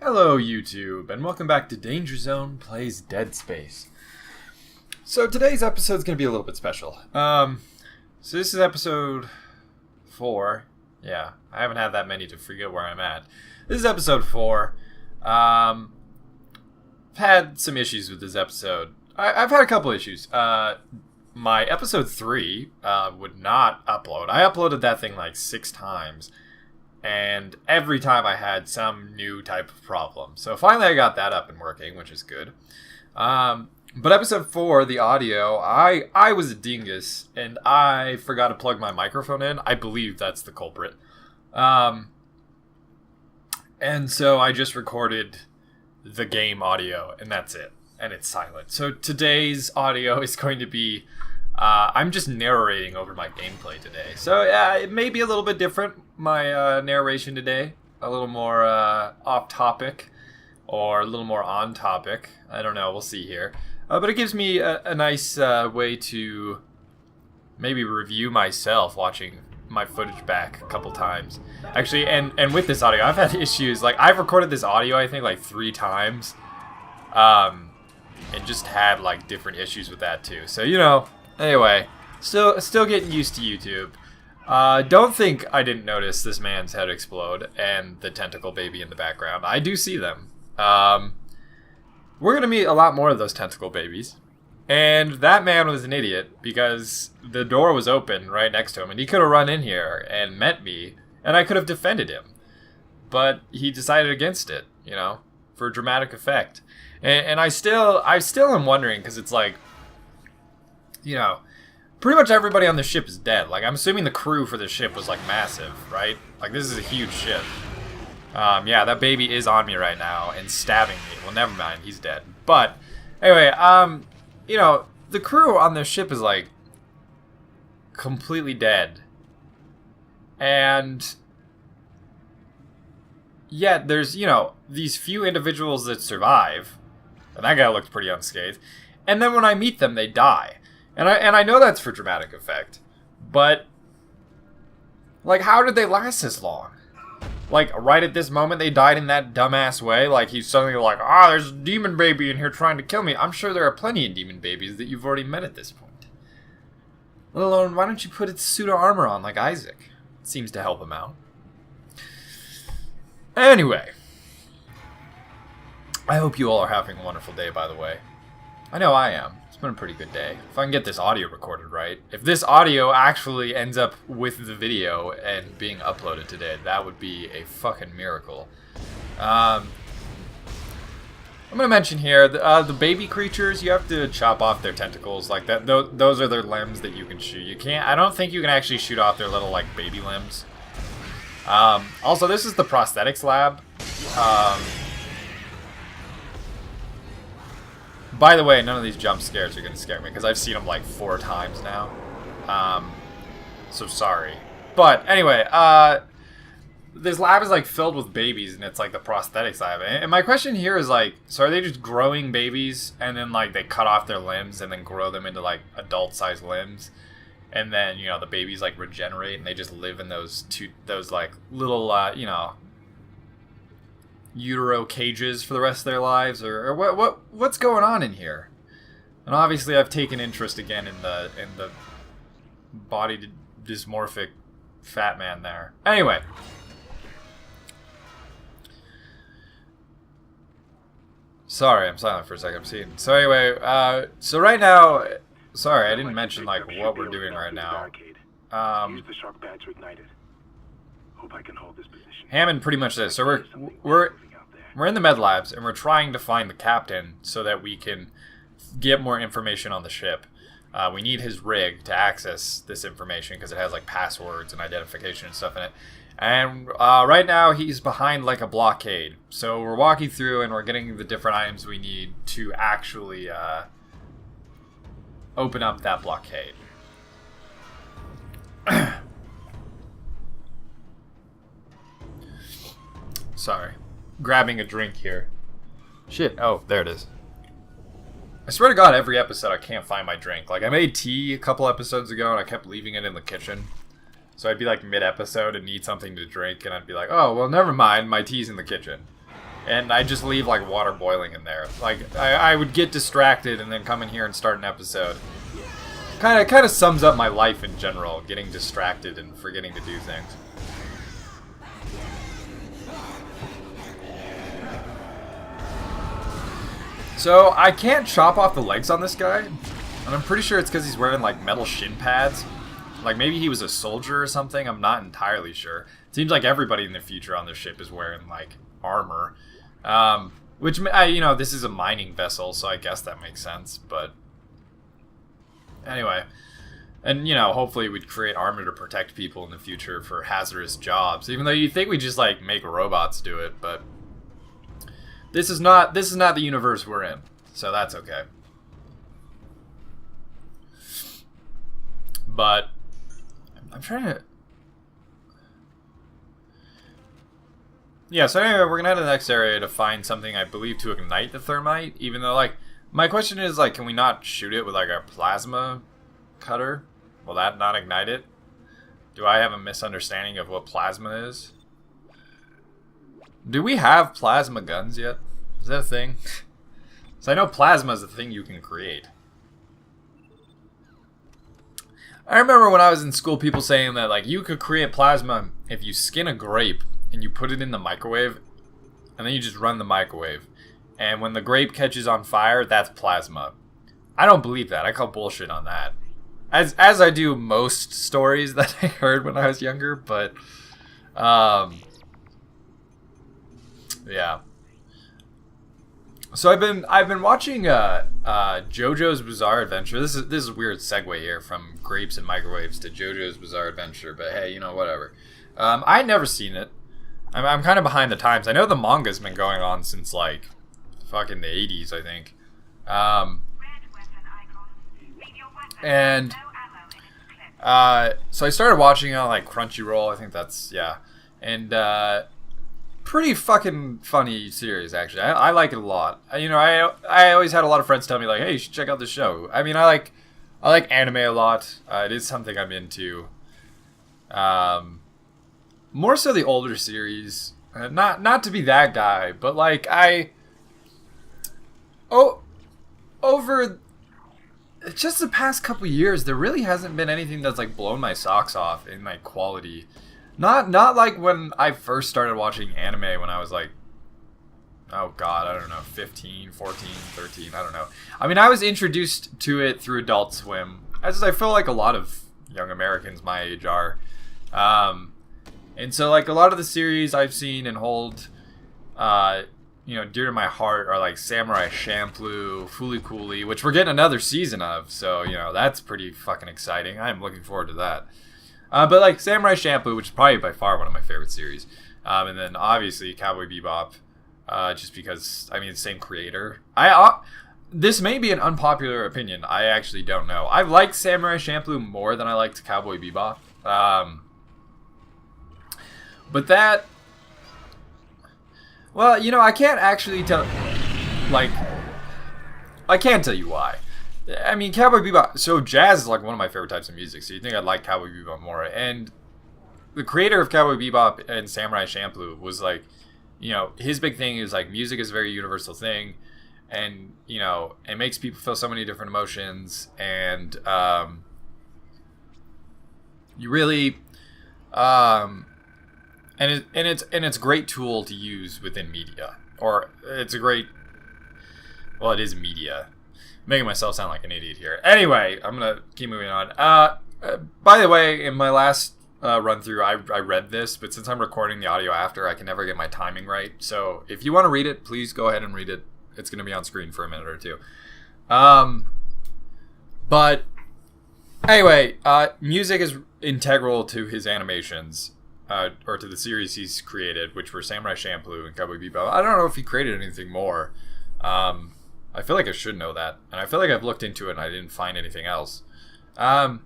Hello YouTube, and welcome back to Dangerz0ne Plays Dead Space. So today's episode is going to be a little bit special. So this is episode 4. Yeah, I haven't had that many to forget where I'm at. This is episode 4. I've had some issues with this episode. I've had a couple issues. My episode 3 would not upload. I uploaded that thing like 6 times. And every time I had some new type of problem. So finally I got that up and working, which is good. But episode 4, the audio, I was a dingus, and I forgot to plug my microphone in. I believe that's the culprit. And so I just recorded the game audio, and that's it. And it's silent. So today's audio is going to be... I'm just narrating over my gameplay today. So yeah, it may be a little bit different, my narration today. A little more off topic, or a little more on topic. I don't know, we'll see here. But it gives me a nice way to maybe review myself watching my footage back a couple times. Actually, and with this audio, I've had issues. Like, I've recorded this audio, I think, like 3 times. And just had, like, different issues with that, too. So, you know... Anyway, still getting used to YouTube. Don't think I didn't notice this man's head explode and the tentacle baby in the background. I do see them. We're going to meet a lot more of those tentacle babies. And that man was an idiot because the door was open right next to him. And he could have run in here and met me. And I could have defended him. But he decided against it, you know, for dramatic effect. And I still am wondering, because it's like... You know, pretty much everybody on the ship is dead. Like, I'm assuming the crew for the ship was, like, massive, right? Like, this is a huge ship. Yeah, that baby is on me right now and stabbing me. Well, never mind, he's dead. But, anyway, you know, the crew on this ship is, like, completely dead. And yet there's, you know, these few individuals that survive. And that guy looks pretty unscathed. And then when I meet them, they die. And I know that's for dramatic effect, but, like, how did they last this long? Like, right at this moment, they died in that dumbass way? Like, he's suddenly like, there's a demon baby in here trying to kill me. I'm sure there are plenty of demon babies that you've already met at this point. Let alone, why don't you put its pseudo armor on like Isaac? It seems to help him out. Anyway. I hope you all are having a wonderful day, by the way. I know I am. It's been a pretty good day. If I can get this audio recorded right. If this audio actually ends up with the video and being uploaded today, that would be a fucking miracle. I'm going to mention here, the baby creatures, you have to chop off their tentacles like that. Those are their limbs that you can shoot. You can't, I don't think you can actually shoot off their little, like, baby limbs. Also, this is the prosthetics lab. By the way, none of these jump scares are going to scare me, because I've seen them like 4 times now. So sorry. But anyway, this lab is like filled with babies, and it's like the prosthetics lab. And my question here is like, so are they just growing babies, and then like they cut off their limbs, and then grow them into like adult-sized limbs? And then, you know, the babies like regenerate, and they just live in those like little, you know... utero cages for the rest of their lives, or what's going on in here? And obviously I've taken interest again in the body dysmorphic fat man there. Anyway, sorry, I'm silent for a second. I'm seeing. So anyway, so right now, sorry, I didn't mention like what we're doing right now. Use the shark badge to ignite it. Hope I can hold this position. Hammond pretty much says, so we're in the med labs, and we're trying to find the captain so that we can get more information on the ship. We need his rig to access this information because it has like passwords and identification and stuff in it. And right now he's behind like a blockade. So we're walking through and we're getting the different items we need to actually open up that blockade. Sorry. Grabbing a drink here. Shit. Oh, there it is. I swear to God, every episode I can't find my drink. Like, I made tea a couple episodes ago, and I kept leaving it in the kitchen. So I'd be like mid-episode and need something to drink, and I'd be like, oh, well, never mind, my tea's in the kitchen. and I just leave like water boiling in there. Like I would get distracted and then come in here and start an episode. Kind of sums up my life in general, getting distracted and forgetting to do things. So I can't chop off the legs on this guy, and I'm pretty sure it's because he's wearing like metal shin pads. Like maybe he was a soldier or something. I'm not entirely sure. It seems like everybody in the future on this ship is wearing like armor, which you know, this is a mining vessel, so I guess that makes sense. But anyway, and you know, hopefully we'd create armor to protect people in the future for hazardous jobs. Even though you think we just like make robots do it, but this is not the universe we're in, so that's okay. But I'm trying to. Yeah, so anyway, we're gonna head to the next area to find something I believe to ignite the thermite, even though, like, my question is, like, can we not shoot it with, like, a plasma cutter? Will that not ignite it? Do I have a misunderstanding of what plasma is? Do we have plasma guns yet? Is that a thing? So I know plasma is a thing you can create. I remember when I was in school, people saying that, like, you could create plasma if you skin a grape and you put it in the microwave, and then you just run the microwave. And when the grape catches on fire, that's plasma. I don't believe that. I call bullshit on that. As I do most stories that I heard when I was younger, but yeah. So I've been watching JoJo's Bizarre Adventure. This is a weird segue here from grapes and microwaves to JoJo's Bizarre Adventure, but hey, you know, whatever. I'd never seen it. I'm kind of behind the times. I know the manga's been going on since like fucking the 80s, I think. And so I started watching it on like Crunchyroll. I think that's, yeah. And pretty fucking funny series, actually. I like it a lot. You know, I always had a lot of friends tell me like, hey, you should check out this show. I mean, I like anime a lot. It is something I'm into. More so the older series. Not to be that guy, but like over just the past couple years, there really hasn't been anything that's like blown my socks off in like quality. Not like when I first started watching anime when I was like, oh god, I don't know, 15, 14, 13, I don't know. I mean, I was introduced to it through Adult Swim, as I feel like a lot of young Americans my age are. And so like a lot of the series I've seen and hold, you know, dear to my heart are like Samurai Champloo, Fooly Cooly, which we're getting another season of, so, you know, that's pretty fucking exciting. I'm looking forward to that. But like Samurai Champloo, which is probably by far one of my favorite series. And then obviously Cowboy Bebop, just because, I mean, same creator. This may be an unpopular opinion. I actually don't know. I like Samurai Champloo more than I liked Cowboy Bebop. But that, well, you know, I can't actually tell, like, I can't tell you why. I mean, Cowboy Bebop, so jazz is like one of my favorite types of music, so you'd think I'd like Cowboy Bebop more. And the creator of Cowboy Bebop and Samurai Champloo was like, you know, his big thing is like music is a very universal thing, and, you know, it makes people feel so many different emotions, and you really, and it's a great tool to use within media, or it's a great, well, it is media. I'm making myself sound like an idiot here. Anyway, I'm gonna keep moving on. By the way, in my last run through, I read this, but since I'm recording the audio after, I can never get my timing right. So if you want to read it, please go ahead and read it. It's gonna be on screen for a minute or two. But anyway, music is integral to his animations. Or to the series he's created, which were Samurai Champloo and Cowboy Bebop. I don't know if he created anything more. I feel like I should know that, and I feel like I've looked into it and I didn't find anything else. But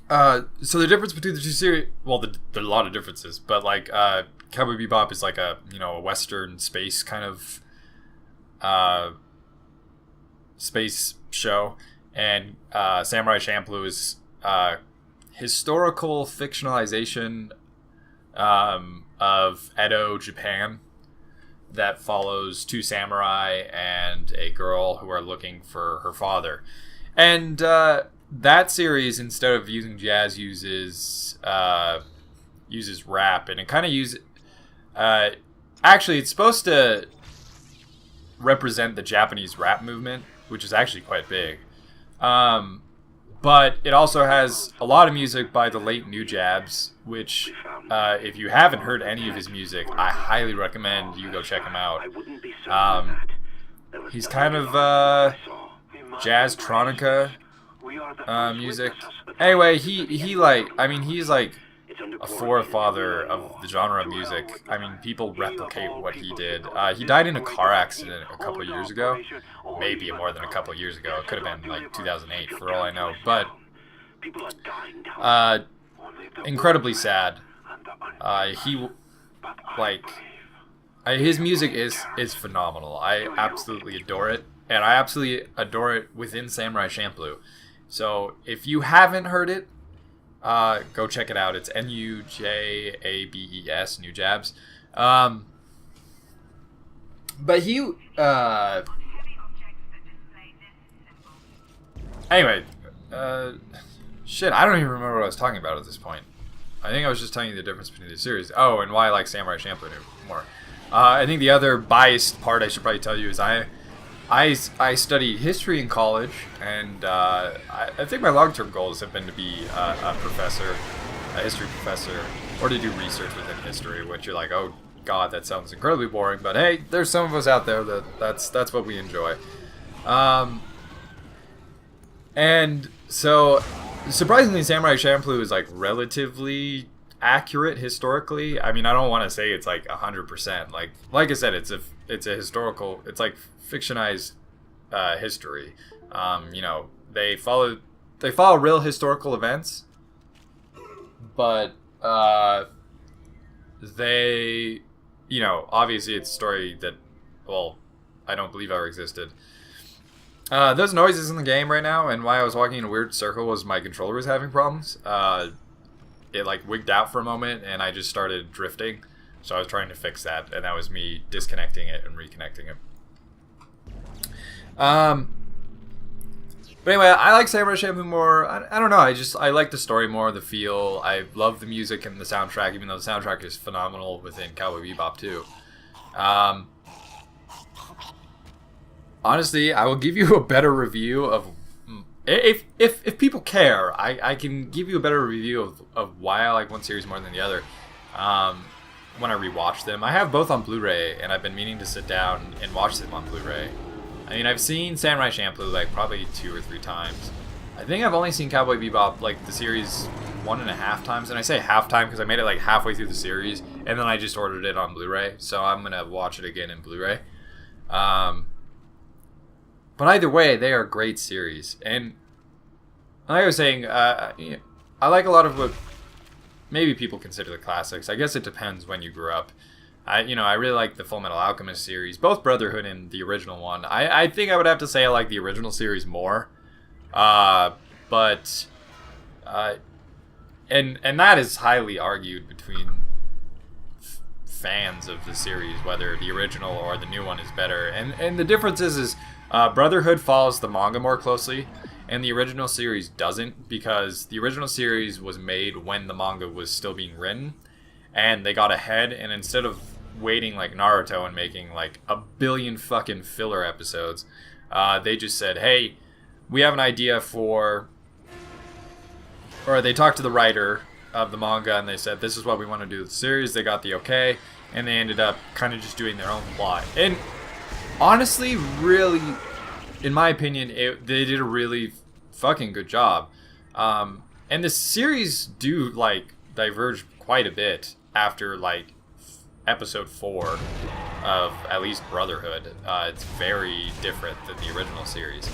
so the difference between the two series, well, there are a lot of differences, but like Cowboy Bebop is like a, you know, a Western space kind of space show. And Samurai Champloo is historical fictionalization of Edo, Japan, that follows two samurai and a girl who are looking for her father. And that series, instead of using jazz, uses rap, and it kind of uses. Actually, it's supposed to represent the Japanese rap movement, which is actually quite big. But it also has a lot of music by the late New Jabs, which, if you haven't heard any of his music, I highly recommend you go check him out. He's kind of Dangerz0ne music. Anyway, he's like a forefather of the genre of music. I mean, people replicate what he did. He died in a car accident a couple of years ago. Maybe more than a couple of years ago. It could have been like 2008 for all I know. But incredibly sad. His music is phenomenal. I absolutely adore it. And I absolutely adore it within Samurai Champloo. So if you haven't heard it, go check it out. It's Nujabes, New Jabs. But he, anyway, shit, I don't even remember what I was talking about at this point. I think I was just telling you the difference between the series. Oh, and why I like Samurai Champloo more. I think the other biased part I should probably tell you is I studied history in college, and I think my long-term goals have been to be a professor, a history professor, or to do research within history, which you're like, oh god, that sounds incredibly boring, but hey, there's some of us out there that's what we enjoy. And so, surprisingly, Samurai Champloo is like relatively accurate historically. I mean, I don't want to say it's like 100%. Like I said, it's a historical. It's like fictionized history. You know, they follow real historical events, but they, you know, obviously it's a story that, well, I don't believe ever existed. Those noises in the game right now, and why I was walking in a weird circle was my controller was having problems. It like wigged out for a moment, and I just started drifting. So I was trying to fix that, and that was me disconnecting it and reconnecting it. But anyway, I like Samurai Champloo more. I don't know. I like the story more, the feel. I love the music and the soundtrack, even though the soundtrack is phenomenal within Cowboy Bebop too. Honestly, I will give you a better review of if people care. I can give you a better review of why I like one series more than the other. When I rewatch them, I have both on Blu-ray, and I've been meaning to sit down and watch them on Blu-ray. I mean, I've seen Samurai Champloo like probably 2 or 3 times. I think I've only seen Cowboy Bebop like the series 1.5 times, and I say half time because I made it like halfway through the series, and then I just ordered it on Blu-ray. So I'm gonna watch it again in Blu-ray. But either way, they are great series, and like I was saying, I like a lot of what maybe people consider the classics. I guess it depends when you grew up. I really like the Full Metal Alchemist series, both Brotherhood and the original one. I think I would have to say I like the original series more, and that is highly argued between fans of the series whether the original or the new one is better. And the difference is Brotherhood follows the manga more closely, and the original series doesn't, because the original series was made when the manga was still being written, and they got ahead, and instead of waiting like Naruto and making like 1 billion fucking filler episodes, they just said, hey, we have an idea for, or they talked to the writer of the manga and they said, this is what we want to do with the series. They got the okay, and they ended up kind of just doing their own plot. And honestly, really, in my opinion, they did a really fucking good job. And the series do like diverge quite a bit after like episode 4 of at least Brotherhood. It's very different than the original series.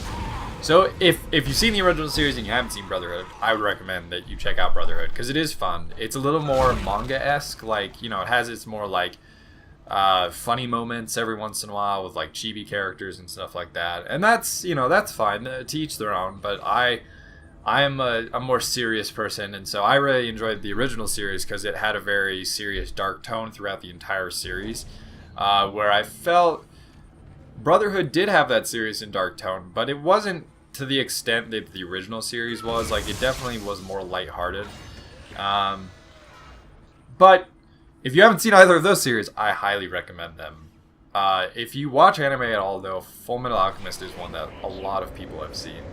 So if you've seen the original series and you haven't seen Brotherhood, I would recommend that you check out Brotherhood, because it is fun. It's a little more manga-esque, like, you know, it has its more like funny moments every once in a while with like chibi characters and stuff like that, and that's, you know, that's fine, to each their own. But I I'm a more serious person, and so I really enjoyed the original series because it had a very serious, dark tone throughout the entire series, where I felt Brotherhood did have that serious and dark tone, but it wasn't to the extent that the original series was. Like, it definitely was more lighthearted. But if you haven't seen either of those series, I highly recommend them. If you watch anime at all, though, Fullmetal Alchemist is one that a lot of people have seen.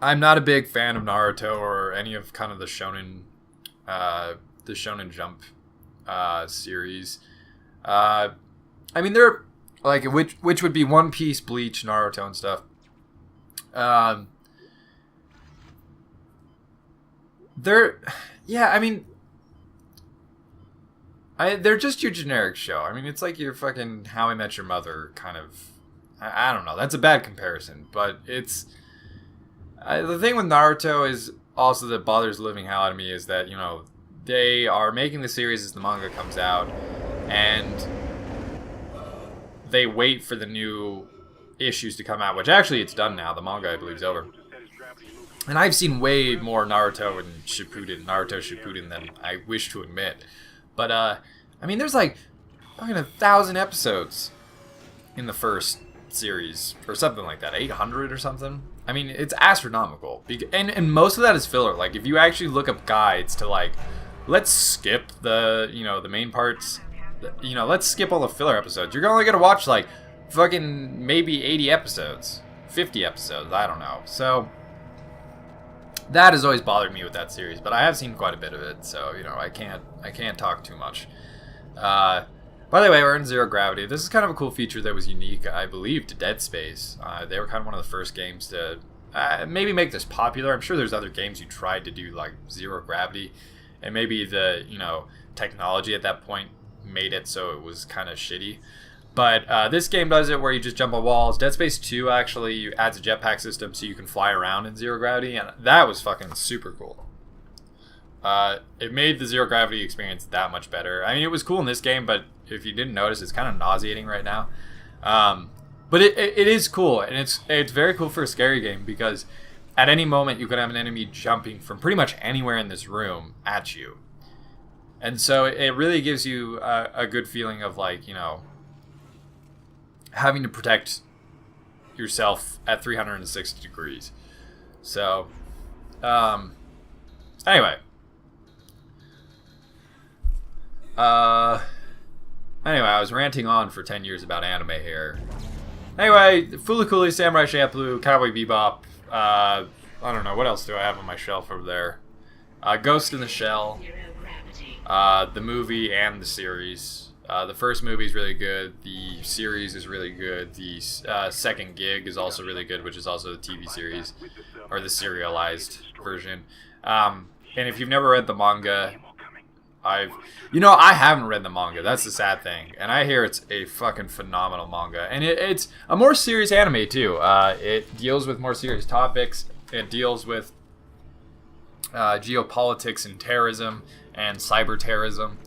I'm not a big fan of Naruto or any of kind of the Shonen Jump series. I mean, they're like which would be One Piece, Bleach, Naruto, and stuff. I mean, they're just your generic show. I mean, it's like your fucking How I Met Your Mother kind of. I don't know. That's a bad comparison, but it's. The thing with Naruto is also that bothers the living hell out of me is that, you know, they are making the series as the manga comes out, and they wait for the new issues to come out, which actually it's done now. The manga, I believe, is over. And I've seen way more Naruto Shippuden than I wish to admit. But, I mean, there's like fucking 1,000 episodes in the first series, or something like that, 800 or something. I mean, it's astronomical, and most of that is filler. Like, if you actually look up guides to, like, let's skip the, you know, the main parts, you know, let's skip all the filler episodes, you're only gonna watch, like, fucking maybe 80 episodes, 50 episodes, I don't know. So that has always bothered me with that series, but I have seen quite a bit of it, so, you know, I can't talk too much. By the way, we're in Zero Gravity. This is kind of a cool feature that was unique, I believe, to Dead Space. They were kind of one of the first games to maybe make this popular. I'm sure there's other games who tried to do, like, Zero Gravity, and maybe the, you know, technology at that point made it so it was kind of shitty. But this game does it where you just jump on walls. Dead Space 2 actually adds a jetpack system so you can fly around in Zero Gravity, and that was fucking super cool. It made the Zero Gravity experience that much better. I mean, it was cool in this game, but if you didn't notice, it's kind of nauseating right now. But it is cool, and it's very cool for a scary game, because at any moment you could have an enemy jumping from pretty much anywhere in this room at you. And so it really gives you a good feeling of, like, you know, having to protect yourself at 360 degrees. So, anyway. Anyway, I was ranting on for 10 years about anime here. Anyway, Fulakuli, Samurai Champloo, Cowboy Bebop, I don't know, what else do I have on my shelf over there? Ghost in the Shell, the movie and the series. The first movie is really good, the series is really good, the second gig is also really good, which is also the TV series, or the serialized version. And if you've never read the manga, I haven't read the manga. That's the sad thing, and I hear it's a fucking phenomenal manga, and it's a more serious anime too. It deals with more serious topics. It deals with geopolitics and terrorism and cyber terrorism.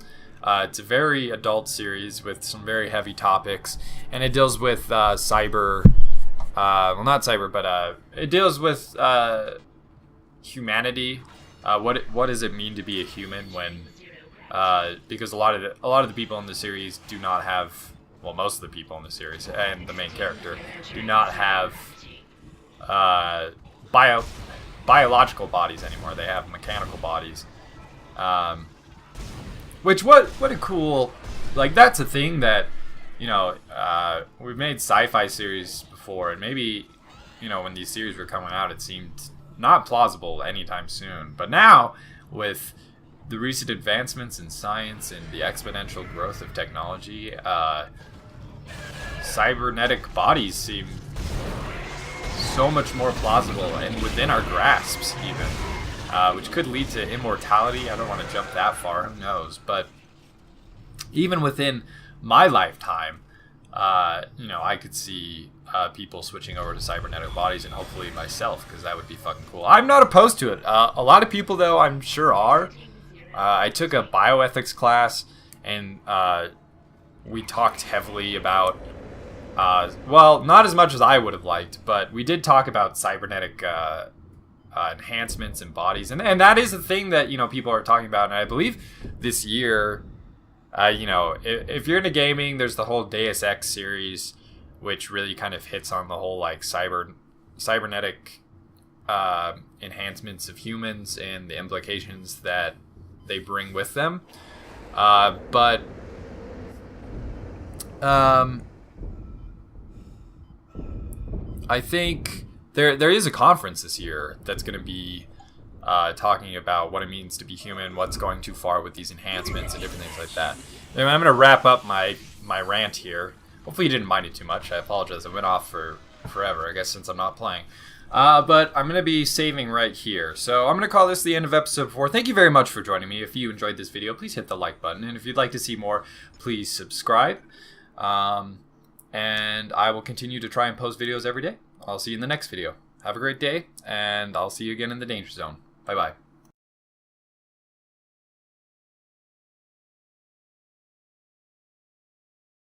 It's a very adult series with some very heavy topics, and it deals with cyber. Well, not cyber, but it deals with humanity. What does it mean to be a human when? Because a lot of the people in the series do not have, well, most of the people in the series and the main character do not have biological bodies anymore. They have mechanical bodies. Which what a cool, like, that's a thing that, you know, we've made sci-fi series before, and maybe, you know, when these series were coming out, it seemed not plausible anytime soon. But now, with the recent advancements in science and the exponential growth of technology, cybernetic bodies seem so much more plausible and within our grasps, even, which could lead to immortality. I don't want to jump that far, who knows, but even within my lifetime, you know, I could see people switching over to cybernetic bodies, and hopefully myself, because that would be fucking cool. I'm not opposed to it. A lot of people, though, I'm sure are. I took a bioethics class, and we talked heavily about Well, not as much as I would have liked, but we did talk about cybernetic enhancements in bodies, and that is a thing that, you know, people are talking about. And I believe this year, you know, if you're into gaming, there's the whole Deus Ex series, which really kind of hits on the whole like cybernetic enhancements of humans and the implications that they bring with them. But I think there is a conference this year that's going to be talking about what it means to be human, what's going too far with these enhancements and different things like that. Anyway, I'm going to wrap up my rant here. Hopefully you didn't mind it too much. I apologize. I went off for forever, I guess, since I'm not playing. But I'm going to be saving right here. So I'm going to call this the end of episode 4. Thank you very much for joining me. If you enjoyed this video, please hit the like button. And if you'd like to see more, please subscribe. And I will continue to try and post videos every day. I'll see you in the next video. Have a great day, and I'll see you again in the Danger Zone. Bye-bye.